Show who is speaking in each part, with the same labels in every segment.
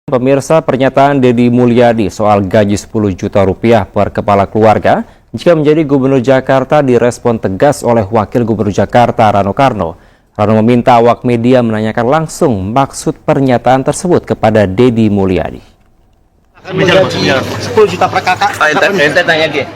Speaker 1: Pemirsa, pernyataan Deddy Mulyadi soal gaji 10 juta rupiah per kepala keluarga jika menjadi Gubernur Jakarta direspon tegas oleh Wakil Gubernur Jakarta Rano Karno. Rano meminta awak media menanyakan langsung maksud pernyataan tersebut kepada Deddy Mulyadi.
Speaker 2: 10 juta per kakak.
Speaker 3: Ente tanya dia.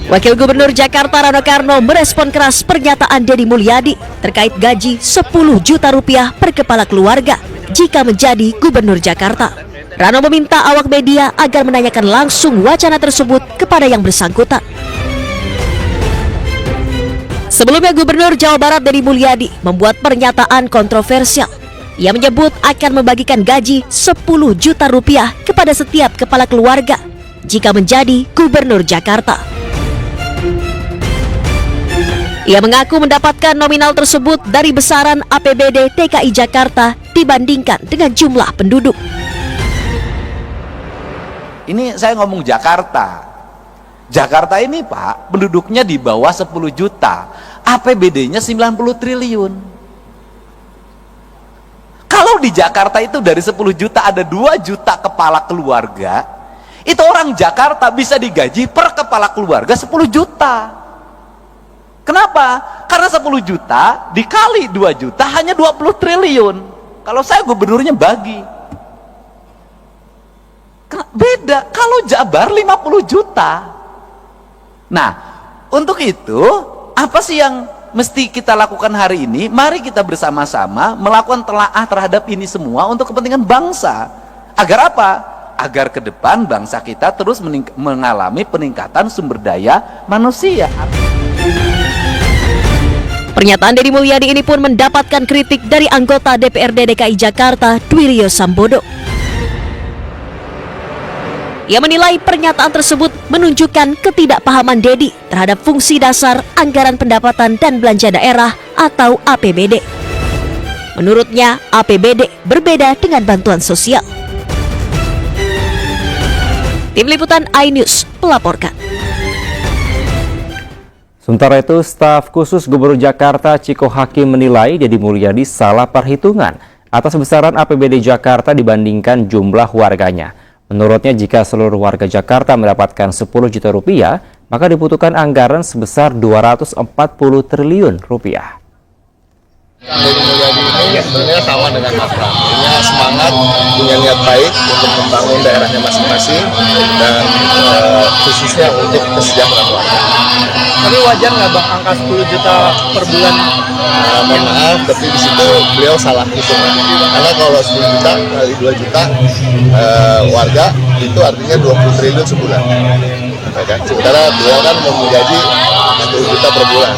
Speaker 4: Wakil Gubernur Jakarta Rano Karno merespon keras pernyataan Deddy Mulyadi terkait gaji 10 juta rupiah per kepala keluarga jika menjadi Gubernur Jakarta. Rano meminta awak media agar menanyakan langsung wacana tersebut kepada yang bersangkutan. Sebelumnya Gubernur Jawa Barat Deddy Mulyadi membuat pernyataan kontroversial. Ia menyebut akan membagikan gaji 10 juta rupiah kepada setiap kepala keluarga jika menjadi Gubernur Jakarta. Ia mengaku mendapatkan nominal tersebut dari besaran APBD DKI Jakarta dibandingkan dengan jumlah penduduk.
Speaker 2: Ini saya ngomong Jakarta. Jakarta ini Pak, penduduknya di bawah 10 juta. APBD-nya 90 triliun. Kalau di Jakarta itu dari 10 juta ada 2 juta kepala keluarga, itu orang Jakarta bisa digaji per kepala keluarga 10 juta. Kenapa? Karena 10 juta dikali 2 juta hanya 20 triliun. Kalau saya gubernurnya bagi. Beda. Kalau Jabar 50 juta. Nah, untuk itu, apa sih yang mesti kita lakukan hari ini? Mari kita bersama-sama melakukan telaah terhadap ini semua untuk kepentingan bangsa. Agar apa? Agar ke depan bangsa kita terus mengalami peningkatan sumber daya manusia.
Speaker 4: Pernyataan Deddy Mulyadi ini pun mendapatkan kritik dari anggota DPRD DKI Jakarta Dwiryo Sambodo. Ia menilai pernyataan tersebut menunjukkan ketidakpahaman Deddy terhadap fungsi dasar anggaran pendapatan dan belanja daerah atau APBD. Menurutnya, APBD berbeda dengan bantuan sosial. Tim Liputan iNews melaporkan.
Speaker 1: Sementara itu, staf khusus Gubernur Jakarta Ciko Hakim menilai Deddy Mulyadi salah perhitungan atas besaran APBD Jakarta dibandingkan jumlah warganya. Menurutnya, jika seluruh warga Jakarta mendapatkan 10 juta rupiah, maka dibutuhkan anggaran sebesar 240 triliun rupiah.
Speaker 3: Deddy Mulyadi ini sebenarnya sama dengan Akram, punya semangat, punya niat baik untuk membangun daerahnya masing-masing dan khususnya untuk kesejahteraan warga.
Speaker 5: Tapi wajar nggak Bang angka 10 juta per bulan?
Speaker 3: Mohon maaf, tapi di situ beliau salah hitungan. Karena kalau 10 juta kali 2 juta warga itu artinya 20 triliun sebulan. Sementara beliau kan menggaji 10 juta per bulan.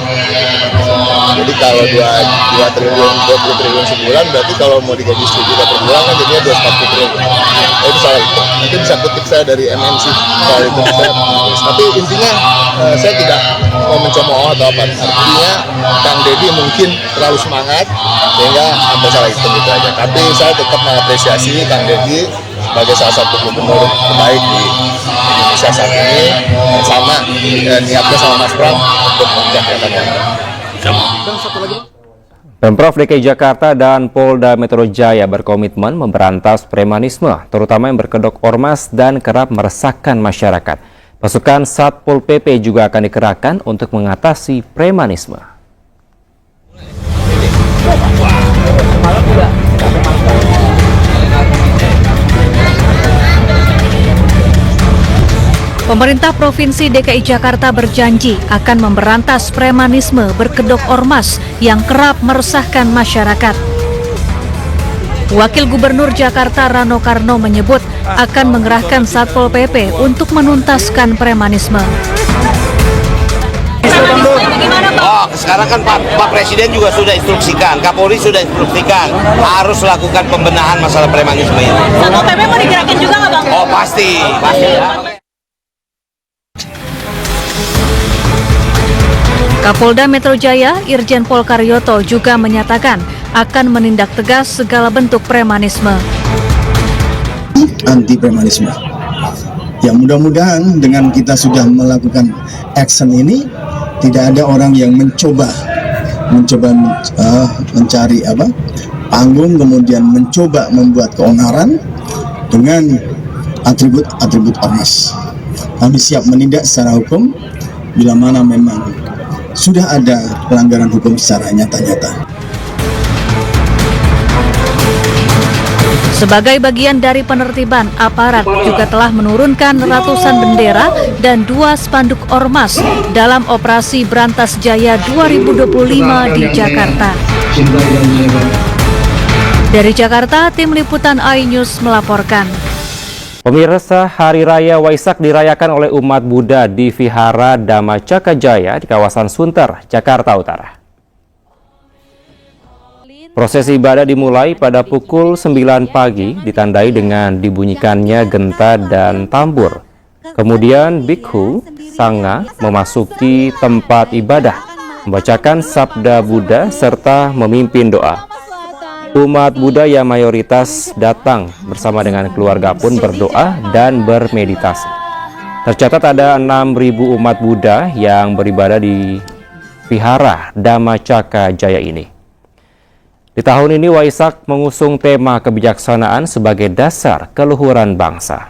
Speaker 3: Jadi kalau 2 triliun, 20 triliun sebulan, berarti kalau mau digaji 10 juta per bulan kan jadinya 240 triliun. Itu salah itu. Nanti bisa kutip saya dari MNC soal itu. Tapi intinya saya tidak mau mencemooh atau apa. Artinya Kang Deddy mungkin terlalu semangat sehingga sampai salah hitung gitu aja. Tapi saya tetap mengapresiasi Kang Deddy sebagai salah satu gubernur terbaik di Indonesia saat ini, dan sama niatnya sama Mas Pram untuk menjaga warga.
Speaker 1: Pemprov DKI Jakarta dan Polda Metro Jaya berkomitmen memberantas premanisme, terutama yang berkedok ormas dan kerap meresahkan masyarakat. Pasukan Satpol PP juga akan dikerahkan untuk mengatasi premanisme.
Speaker 6: Pemerintah Provinsi DKI Jakarta berjanji akan memberantas premanisme berkedok ormas yang kerap meresahkan masyarakat. Wakil Gubernur Jakarta Rano Karno menyebut akan mengerahkan Satpol PP untuk menuntaskan premanisme.
Speaker 7: Oh, sekarang kan Pak Presiden juga sudah instruksikan, Kapolri sudah instruksikan harus lakukan pembenahan masalah premanisme ini.
Speaker 4: Satpol PP mau digerakin juga nggak Bang?
Speaker 7: Oh pasti ya.
Speaker 6: Kapolda Metro Jaya, Irjen Pol Karyoto juga menyatakan akan menindak tegas segala bentuk premanisme.
Speaker 8: Anti premanisme. Ya mudah-mudahan dengan kita sudah melakukan action ini tidak ada orang yang mencoba mencoba mencari panggung, kemudian mencoba membuat keonaran dengan atribut-atribut ormas. Kami siap menindak secara hukum bila mana memang sudah ada pelanggaran hukum secara nyata-nyata.
Speaker 6: Sebagai bagian dari penertiban, aparat juga telah menurunkan ratusan bendera dan 2 spanduk ormas dalam operasi Brantas Jaya 2025 di Jakarta. Dari Jakarta, tim liputan iNews melaporkan.
Speaker 1: Pemirsa, Hari Raya Waisak dirayakan oleh umat Buddha di Vihara Dhamma Cakka Jaya di kawasan Sunter, Jakarta Utara. Prosesi ibadah dimulai pada pukul 9 pagi, ditandai dengan dibunyikannya genta dan tambur. Kemudian bhikkhu sangha memasuki tempat ibadah, membacakan sabda Buddha serta memimpin doa. Umat Buddha yang mayoritas datang bersama dengan keluarga pun berdoa dan bermeditasi. Tercatat ada 6.000 umat Buddha yang beribadah di Vihara Dhamma Cakka Jaya ini. Di tahun ini Waisak mengusung tema kebijaksanaan sebagai dasar keluhuran bangsa.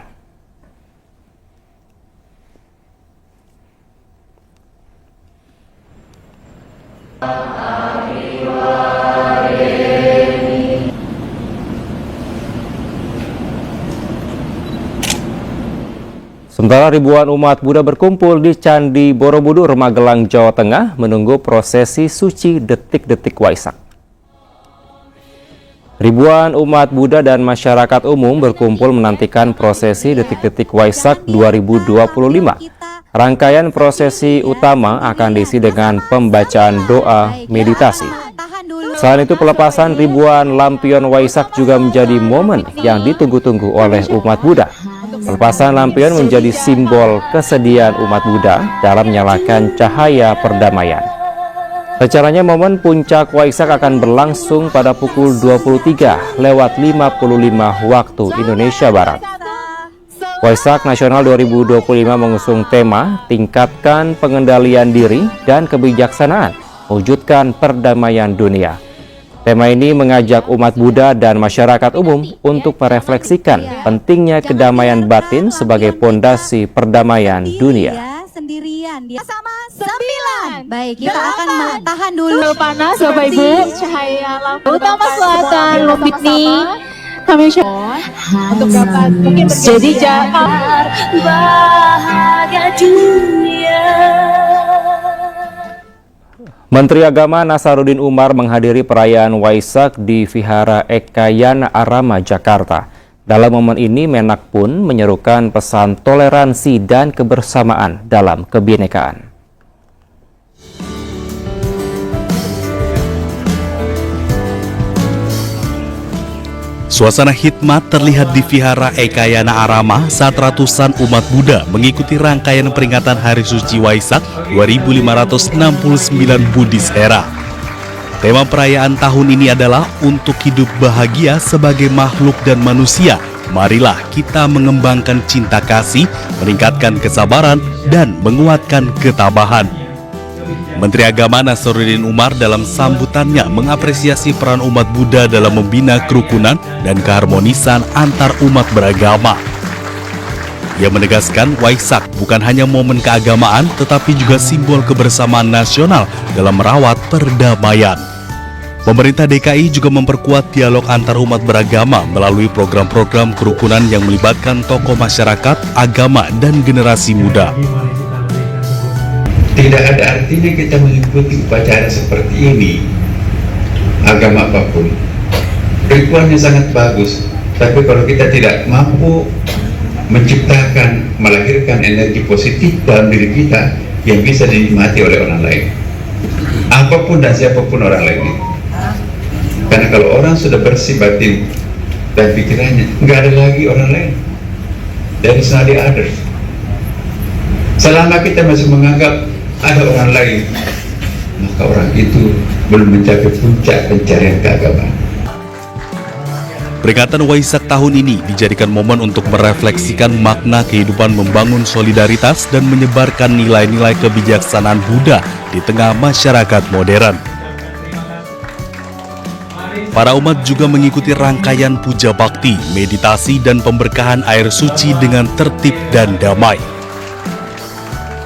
Speaker 1: Sementara ribuan umat Buddha berkumpul di Candi Borobudur, Magelang, Jawa Tengah menunggu prosesi suci detik-detik Waisak. Ribuan umat Buddha dan masyarakat umum berkumpul menantikan prosesi detik-detik Waisak 2025. Rangkaian prosesi utama akan diisi dengan pembacaan doa meditasi. Selain itu, pelepasan ribuan lampion Waisak juga menjadi momen yang ditunggu-tunggu oleh umat Buddha. Pelepasan lampion menjadi simbol kesediaan umat Buddha dalam menyalakan cahaya perdamaian. Rencananya momen puncak Waisak akan berlangsung pada pukul 23.55 waktu Indonesia Barat. Waisak Nasional 2025 mengusung tema tingkatkan pengendalian diri dan kebijaksanaan, wujudkan perdamaian dunia. Tema ini mengajak umat Buddha dan masyarakat umum untuk merefleksikan pentingnya kedamaian batin sebagai pondasi perdamaian dunia.
Speaker 9: Dia sama 9. Baik, kita akan tahan dulu.
Speaker 10: Panas, Bapak Ibu. Cahaya lampu utama selatan, Lupitni. Kami untuk dapat mungkin jadi bahagia dunia.
Speaker 1: Menteri Agama Nasaruddin Umar menghadiri perayaan Waisak di Vihara Ekayana Arama, Jakarta. Dalam momen ini, Menak pun menyerukan pesan toleransi dan kebersamaan dalam kebinekaan.
Speaker 11: Suasana hikmat terlihat di Vihara Ekayana Arama saat ratusan umat Buddha mengikuti rangkaian peringatan Hari Suci Waisak 2569 Buddhist Era. Tema perayaan tahun ini adalah untuk hidup bahagia sebagai makhluk dan manusia. Marilah kita mengembangkan cinta kasih, meningkatkan kesabaran, dan menguatkan ketabahan. Menteri Agama Nasaruddin Umar dalam sambutannya mengapresiasi peran umat Buddha dalam membina kerukunan dan keharmonisan antar umat beragama. Ia menegaskan Waisak bukan hanya momen keagamaan, tetapi juga simbol kebersamaan nasional dalam merawat perdamaian. Pemerintah DKI juga memperkuat dialog antar umat beragama melalui program-program kerukunan yang melibatkan tokoh masyarakat, agama, dan generasi muda.
Speaker 12: Tidak ada artinya kita mengikuti upacara seperti ini, agama apapun. Ritualnya sangat bagus, tapi kalau kita tidak mampu menciptakan, melahirkan energi positif dalam diri kita yang bisa dinikmati oleh orang lain, apapun dan siapapun orang lain itu. Karena kalau orang sudah bersih batin dan pikirannya, nggak ada lagi orang lain. There is no others. Selama kita masih menganggap ada orang lain, maka orang itu belum mencapai puncak pencarian keagamaan.
Speaker 11: Peringatan Waisak tahun ini dijadikan momen untuk merefleksikan makna kehidupan membangun solidaritas dan menyebarkan nilai-nilai kebijaksanaan Buddha di tengah masyarakat modern. Para umat juga mengikuti rangkaian puja bakti, meditasi, dan pemberkahan air suci dengan tertib dan damai.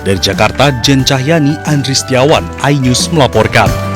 Speaker 11: Dari Jakarta, Jen Cahyani, Andri Setiawan, iNews melaporkan.